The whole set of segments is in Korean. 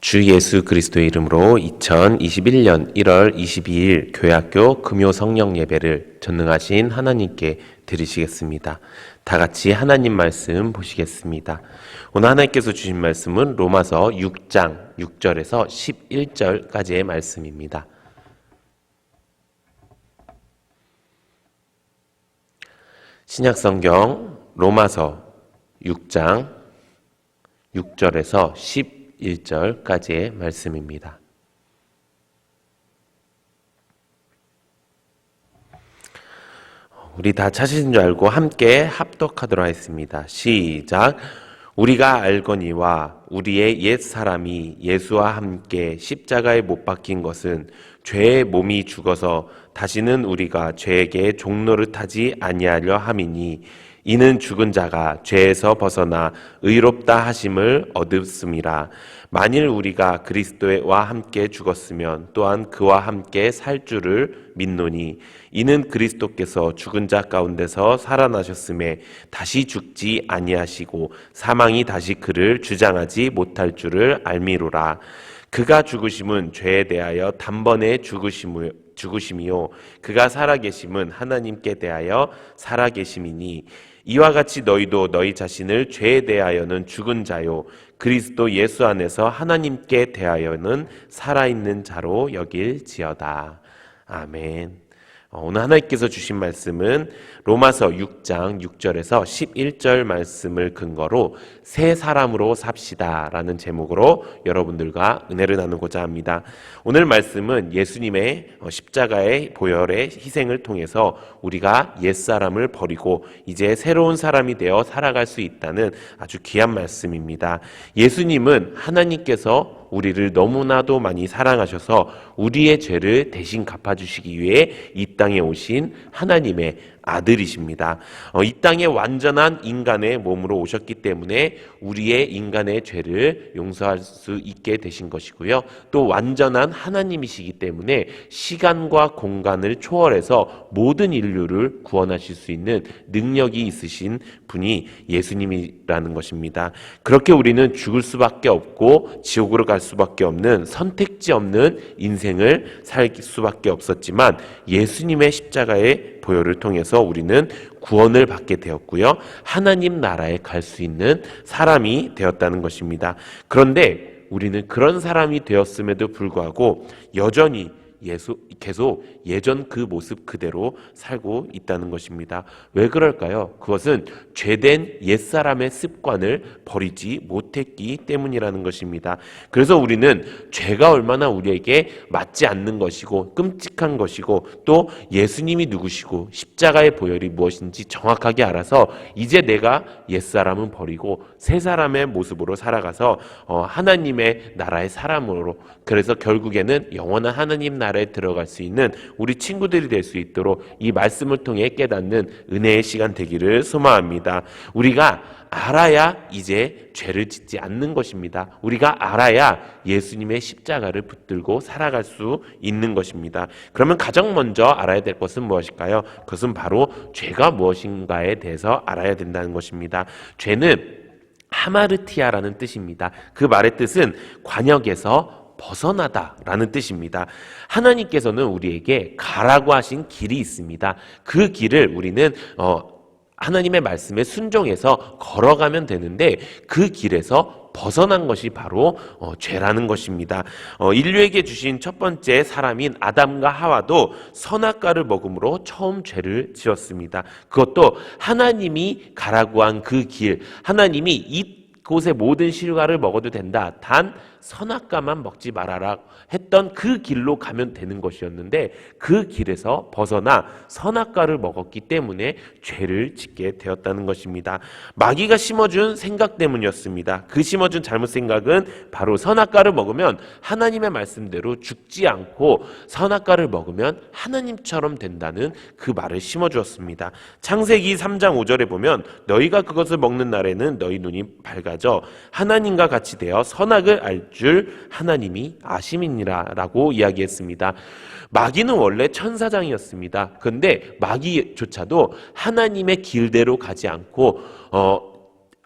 주 예수 그리스도의 이름으로 2021년 1월 22일 교회학교 금요 성령 예배를 전능하신 하나님께 드리시겠습니다. 다 같이 하나님 말씀 보시겠습니다. 오늘 하나님께서 주신 말씀은 로마서 6장 6절에서 11절까지의 말씀입니다. 신약성경 로마서 6장 6절에서 11절까지의 말씀입니다. 우리 다 찾으신 줄 알고 함께 합독하도록 하겠습니다. 시작. 우리가 알거니와 우리의 옛 사람이 예수와 함께 십자가에 못 박힌 것은 죄의 몸이 죽어서 다시는 우리가 죄에게 종노릇하지 아니하려 함이니 이는 죽은 자가 죄에서 벗어나 의롭다 하심을 얻었음이라. 만일 우리가 그리스도와 함께 죽었으면 또한 그와 함께 살 줄을 믿노니 이는 그리스도께서 죽은 자 가운데서 살아나셨음에 다시 죽지 아니하시고 사망이 다시 그를 주장하지 못할 줄을 알미로라. 그가 죽으심은 죄에 대하여 단번에 죽으심이요 그가 살아계심은 하나님께 대하여 살아계심이니 이와 같이 너희도 너희 자신을 죄에 대하여는 죽은 자요 그리스도 예수 안에서 하나님께 대하여는 살아있는 자로 여길지어다. 아멘. 오늘 하나님께서 주신 말씀은 로마서 6장 6절에서 11절 말씀을 근거로 새 사람으로 삽시다 라는 제목으로 여러분들과 은혜를 나누고자 합니다. 오늘 말씀은 예수님의 십자가의 보혈의 희생을 통해서 우리가 옛사람을 버리고 이제 새로운 사람이 되어 살아갈 수 있다는 아주 귀한 말씀입니다. 예수님은 하나님께서 우리를 너무나도 많이 사랑하셔서 우리의 죄를 대신 갚아주시기 위해 이 땅에 오신 하나님의 아들이십니다. 이 땅에 완전한 인간의 몸으로 오셨기 때문에 우리의 인간의 죄를 용서할 수 있게 되신 것이고요. 또 완전한 하나님이시기 때문에 시간과 공간을 초월해서 모든 인류를 구원하실 수 있는 능력이 있으신 분이 예수님이라는 것입니다. 그렇게 우리는 죽을 수밖에 없고 지옥으로 갈 수밖에 없는 선택지 없는 인생을 살 수밖에 없었지만 예수님의 십자가의 보혈을 통해서 우리는 구원을 받게 되었고요. 하나님 나라에 갈 수 있는 사람이 되었다는 것입니다. 그런데 우리는 그런 사람이 되었음에도 불구하고 여전히 계속 예전 그 모습 그대로 살고 있다는 것입니다. 왜 그럴까요? 그것은 죄된 옛사람의 습관을 버리지 못했기 때문이라는 것입니다. 그래서 우리는 죄가 얼마나 우리에게 맞지 않는 것이고 끔찍한 것이고 또 예수님이 누구시고 십자가의 보혈이 무엇인지 정확하게 알아서 이제 내가 옛사람은 버리고 새 사람의 모습으로 살아가서 하나님의 나라의 사람으로, 그래서 결국에는 영원한 하나님 나라에 들어갈 수 있는 우리 친구들이 될 수 있도록 이 말씀을 통해 깨닫는 은혜의 시간 되기를 소망합니다. 우리가 알아야 이제 죄를 짓지 않는 것입니다. 우리가 알아야 예수님의 십자가를 붙들고 살아갈 수 있는 것입니다. 그러면 가장 먼저 알아야 될 것은 무엇일까요? 그것은 바로 죄가 무엇인가에 대해서 알아야 된다는 것입니다. 죄는 하마르티아라는 뜻입니다. 그 말의 뜻은 관역에서 벗어나다라는 뜻입니다. 하나님께서는 우리에게 가라고 하신 길이 있습니다. 그 길을 우리는 하나님의 말씀에 순종해서 걸어가면 되는데 그 길에서 벗어난 것이 바로 죄라는 것입니다. 인류에게 주신 첫 번째 사람인 아담과 하와도 선악과를 먹음으로 처음 죄를 지었습니다. 그것도 하나님이 가라고 한 그 길, 하나님이 이곳의 모든 실과를 먹어도 된다, 단 선악과만 먹지 말아라 했던 그 길로 가면 되는 것이었는데 그 길에서 벗어나 선악과를 먹었기 때문에 죄를 짓게 되었다는 것입니다. 마귀가 심어준 생각 때문이었습니다. 그 심어준 잘못 생각은 바로 선악과를 먹으면 하나님의 말씀대로 죽지 않고 선악과를 먹으면 하나님처럼 된다는 그 말을 심어주었습니다. 창세기 3장 5절에 보면 너희가 그것을 먹는 날에는 너희 눈이 밝아져 하나님과 같이 되어 선악을 알 줄 하나님이 아심이니라 라고 이야기했습니다. 마귀는 원래 천사장이었습니다. 그런데 마귀조차도 하나님의 길대로 가지 않고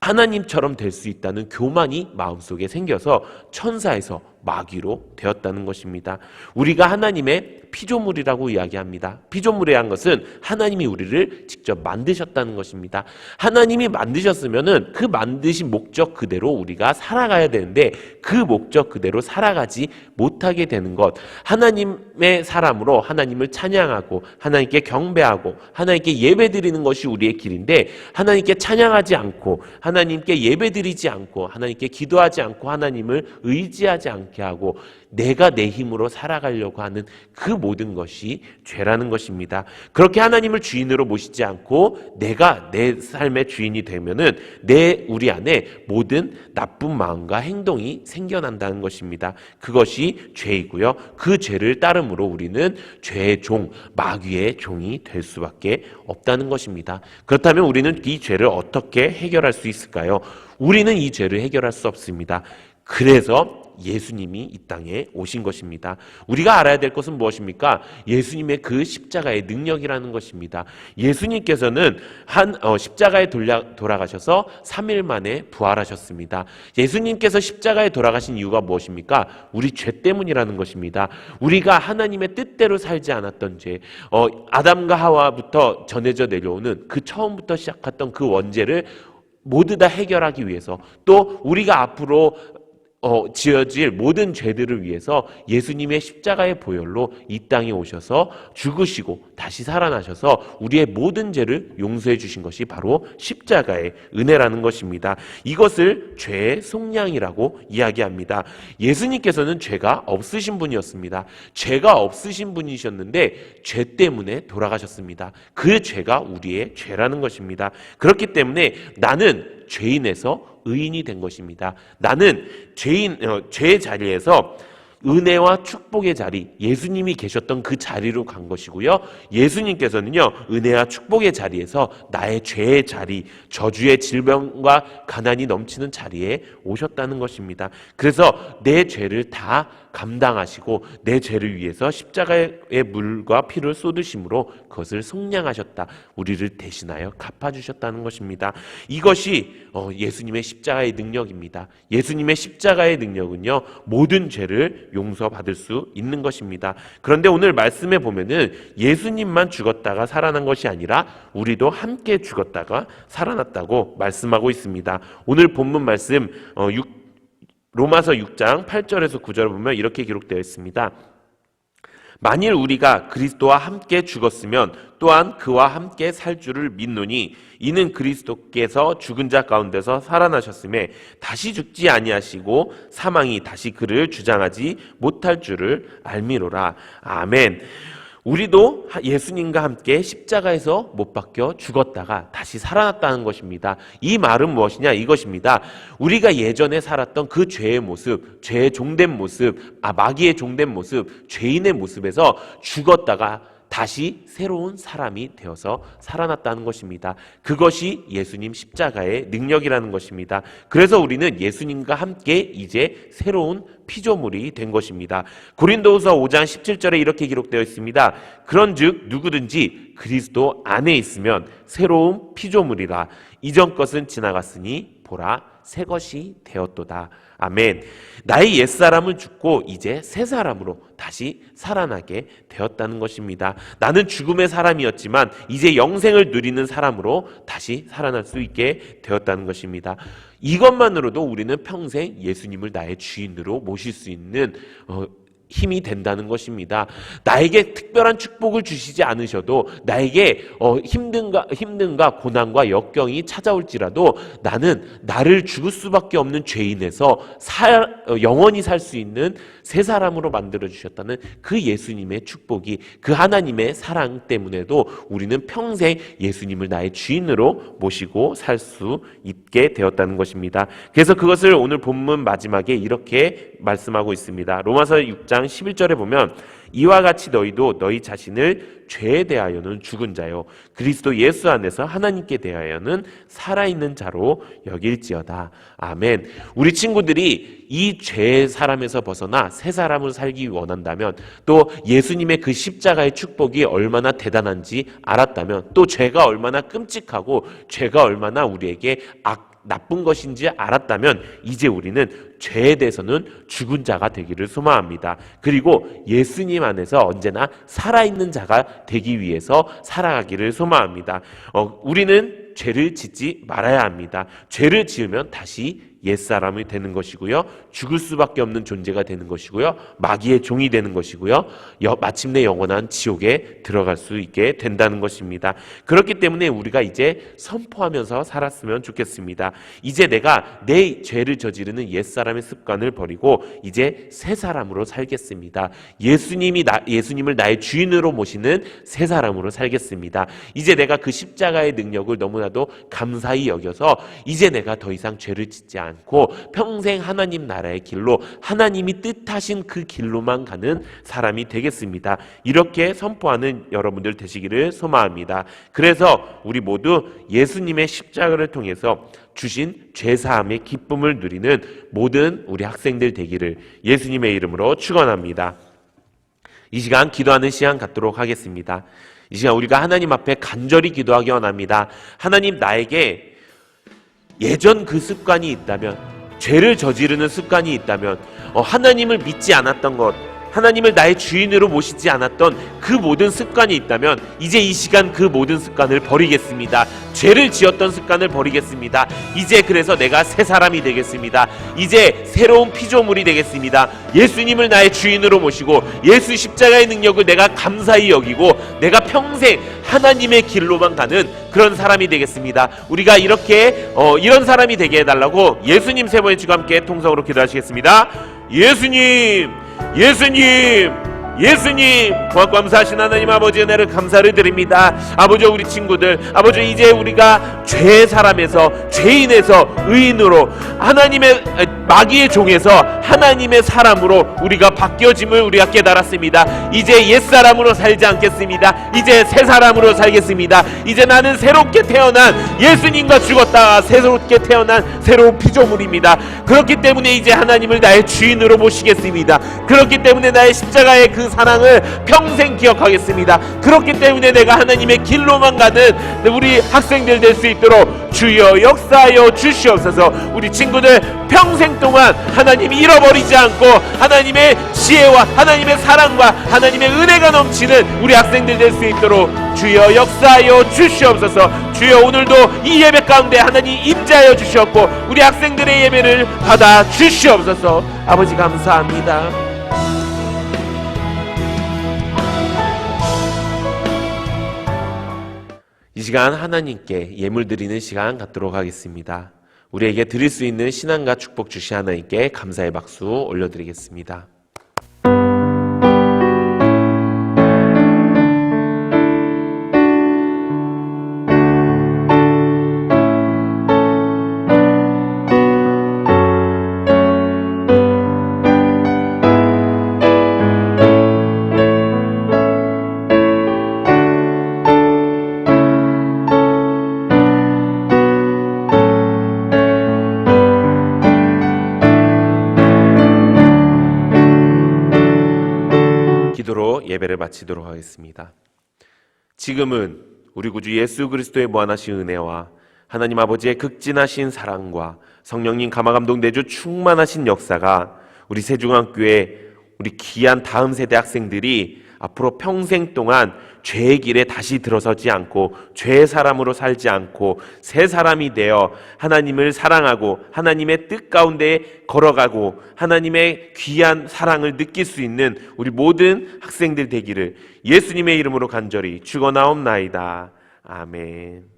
하나님처럼 될 수 있다는 교만이 마음속에 생겨서 천사에서 마귀로 되었다는 것입니다. 우리가 하나님의 피조물이라고 이야기합니다. 피조물이란 것은 하나님이 우리를 직접 만드셨다는 것입니다. 하나님이 만드셨으면은 그 만드신 목적 그대로 우리가 살아가야 되는데 그 목적 그대로 살아가지 못하게 되는 것, 하나님의 사람으로 하나님을 찬양하고 하나님께 경배하고 하나님께 예배드리는 것이 우리의 길인데, 하나님께 찬양하지 않고 하나님께 예배드리지 않고 하나님께 기도하지 않고 하나님을 의지하지 않게 하고 내가 내 힘으로 살아가려고 하는 그 모든 것이 죄라는 것입니다. 그렇게 하나님을 주인으로 모시지 않고 내가 내 삶의 주인이 되면은 우리 안에 모든 나쁜 마음과 행동이 생겨난다는 것입니다. 그것이 죄이고요. 그 죄를 따름으로 우리는 죄의 종, 마귀의 종이 될 수밖에 없다는 것입니다. 그렇다면 우리는 이 죄를 어떻게 해결할 수 있을까요? 우리는 이 죄를 해결할 수 없습니다. 그래서 예수님이 이 땅에 오신 것입니다. 우리가 알아야 될 것은 무엇입니까? 예수님의 그 십자가의 능력이라는 것입니다. 예수님께서는 십자가에 돌아가셔서 3일 만에 부활하셨습니다. 예수님께서 십자가에 돌아가신 이유가 무엇입니까? 우리 죄 때문이라는 것입니다. 우리가 하나님의 뜻대로 살지 않았던 죄, 아담과 하와부터 전해져 내려오는 그 처음부터 시작했던 그 원죄를 모두 다 해결하기 위해서, 또 우리가 앞으로 지어질 모든 죄들을 위해서 예수님의 십자가의 보혈로 이 땅에 오셔서 죽으시고 다시 살아나셔서 우리의 모든 죄를 용서해 주신 것이 바로 십자가의 은혜라는 것입니다. 이것을 죄의 속량이라고 이야기합니다. 예수님께서는 죄가 없으신 분이었습니다. 죄가 없으신 분이셨는데 죄 때문에 돌아가셨습니다. 그 죄가 우리의 죄라는 것입니다. 그렇기 때문에 나는 죄인에서 의인이 된 것입니다. 나는 죄의 자리에서 은혜와 축복의 자리, 예수님이 계셨던 그 자리로 간 것이고요. 예수님께서는요, 은혜와 축복의 자리에서 나의 죄의 자리, 저주의 질병과 가난이 넘치는 자리에 오셨다는 것입니다. 그래서 내 죄를 다 감당하시고 내 죄를 위해서 십자가의 물과 피를 쏟으심으로 그것을 속량하셨다. 우리를 대신하여 갚아주셨다는 것입니다. 이것이 예수님의 십자가의 능력입니다. 예수님의 십자가의 능력은요, 모든 죄를 용서받을 수 있는 것입니다. 그런데 오늘 말씀에 보면은 예수님만 죽었다가 살아난 것이 아니라 우리도 함께 죽었다가 살아났다고 말씀하고 있습니다. 오늘 본문 말씀 로마서 6장 8절에서 9절을 보면 이렇게 기록되어 있습니다. 만일 우리가 그리스도와 함께 죽었으면 또한 그와 함께 살 줄을 믿노니 이는 그리스도께서 죽은 자 가운데서 살아나셨음에 다시 죽지 아니하시고 사망이 다시 그를 주장하지 못할 줄을 알미로라. 아멘. 우리도 예수님과 함께 십자가에서 못 박혀 죽었다가 다시 살아났다는 것입니다. 이 말은 무엇이냐? 이것입니다. 우리가 예전에 살았던 그 죄의 모습, 죄의 종된 모습, 마귀의 종된 모습, 죄인의 모습에서 죽었다가 다시 새로운 사람이 되어서 살아났다는 것입니다. 그것이 예수님 십자가의 능력이라는 것입니다. 그래서 우리는 예수님과 함께 이제 새로운 피조물이 된 것입니다. 고린도후서 5장 17절에 이렇게 기록되어 있습니다. 그런즉 누구든지 그리스도 안에 있으면 새로운 피조물이라. 이전 것은 지나갔으니 보라 새 것이 되었도다. 아멘. 나의 옛사람은 죽고 이제 새 사람으로 다시 살아나게 되었다는 것입니다. 나는 죽음의 사람이었지만 이제 영생을 누리는 사람으로 다시 살아날 수 있게 되었다는 것입니다. 이것만으로도 우리는 평생 예수님을 나의 주인으로 모실 수 있는 힘이 된다는 것입니다. 나에게 특별한 축복을 주시지 않으셔도 나에게 힘든가 고난과 역경이 찾아올지라도 나는 나를 죽을 수밖에 없는 죄인에서 영원히 살 수 있는 새 사람으로 만들어 주셨다는 그 예수님의 축복이, 그 하나님의 사랑 때문에도 우리는 평생 예수님을 나의 주인으로 모시고 살 수 있게 되었다는 것입니다. 그래서 그것을 오늘 본문 마지막에 이렇게 말씀하고 있습니다. 로마서 6장 11절에 보면 이와 같이 너희도 너희 자신을 죄에 대하여는 죽은 자요 그리스도 예수 안에서 하나님께 대하여는 살아있는 자로 여길지어다. 아멘. 우리 친구들이 이 죄의 사람에서 벗어나 새 사람으로 살기 원한다면, 또 예수님의 그 십자가의 축복이 얼마나 대단한지 알았다면, 또 죄가 얼마나 끔찍하고 죄가 얼마나 우리에게 나쁜 것인지 알았다면 이제 우리는 죄에 대해서는 죽은 자가 되기를 소망합니다. 그리고 예수님 안에서 언제나 살아있는 자가 되기 위해서 살아가기를 소망합니다. 우리는 죄를 짓지 말아야 합니다. 죄를 지으면 다시 옛사람이 되는 것이고요, 죽을 수밖에 없는 존재가 되는 것이고요, 마귀의 종이 되는 것이고요, 마침내 영원한 지옥에 들어갈 수 있게 된다는 것입니다. 그렇기 때문에 우리가 이제 선포하면서 살았으면 좋겠습니다. 이제 내가 내 죄를 저지르는 옛사람의 습관을 버리고 이제 새 사람으로 살겠습니다. 예수님을 나의 주인으로 모시는 새 사람으로 살겠습니다. 이제 내가 그 십자가의 능력을 너무나도 감사히 여겨서 이제 내가 더 이상 죄를 짓지 않고 평생 하나님 나라의 길로, 하나님이 뜻하신 그 길로만 가는 사람이 되겠습니다. 이렇게 선포하는 여러분들 되시기를 소망합니다. 그래서 우리 모두 예수님의 십자가를 통해서 주신 죄사함의 기쁨을 누리는 모든 우리 학생들 되기를 예수님의 이름으로 축원합니다. 이 시간 기도하는 시간 갖도록 하겠습니다. 이 시간 우리가 하나님 앞에 간절히 기도하기 원합니다. 하나님, 나에게 예전 그 습관이 있다면, 죄를 저지르는 습관이 있다면, 하나님을 믿지 않았던 것, 하나님을 나의 주인으로 모시지 않았던 그 모든 습관이 있다면 이제 이 시간 그 모든 습관을 버리겠습니다. 죄를 지었던 습관을 버리겠습니다. 이제 그래서 내가 새 사람이 되겠습니다. 이제 새로운 피조물이 되겠습니다. 예수님을 나의 주인으로 모시고 예수 십자가의 능력을 내가 감사히 여기고 내가 평생 하나님의 길로만 가는 그런 사람이 되겠습니다. 우리가 이렇게 이런 사람이 되게 해달라고 예수님 세 번의 주가 함께 통성으로 기도하시겠습니다. 예수님, 예수님, 예수님, 감사하신 하나님 아버지, 은혜를 감사를 드립니다. 아버지, 우리 친구들, 아버지, 이제 우리가 죄의 사람에서, 죄인에서 의인으로, 하나님의 마귀의 종에서 하나님의 사람으로 우리가 바뀌어짐을 우리가 깨달았습니다. 이제 옛사람으로 살지 않겠습니다. 이제 새 사람으로 살겠습니다. 이제 나는 새롭게 태어난, 예수님과 죽었다가 새롭게 태어난 새로운 피조물입니다. 그렇기 때문에 이제 하나님을 나의 주인으로 모시겠습니다. 그렇기 때문에 나의 십자가의 그 사랑을 평생 기억하겠습니다. 그렇기 때문에 내가 하나님의 길로만 가는 우리 학생들 될 수 있도록 주여 역사하여 주시옵소서. 우리 친구들 평생 동안 하나님이 잃어버리지 않고 하나님의 지혜와 하나님의 사랑과 하나님의 은혜가 넘치는 우리 학생들 될 수 있도록 주여 역사하여 주시옵소서. 주여, 오늘도 이 예배 가운데 하나님 임재하여 주시옵고 우리 학생들의 예배를 받아 주시옵소서. 아버지, 감사합니다. 이 시간 하나님께 예물 드리는 시간 갖도록 하겠습니다. 우리에게 드릴 수 있는 신앙과 축복 주신 하나님께 감사의 박수 올려드리겠습니다. 기도로 예배를 마치도록 하겠습니다. 지금은 우리 구주 예수 그리스도의 무한하신 은혜와 하나님 아버지의 극진하신 사랑과 성령님 감화감동 내주 충만하신 역사가 우리 세중앙교회 우리 귀한 다음 세대 학생들이 앞으로 평생 동안 죄의 길에 다시 들어서지 않고 죄의 사람으로 살지 않고 새 사람이 되어 하나님을 사랑하고 하나님의 뜻 가운데 걸어가고 하나님의 귀한 사랑을 느낄 수 있는 우리 모든 학생들 되기를 예수님의 이름으로 간절히 축원하옵나이다. 아멘.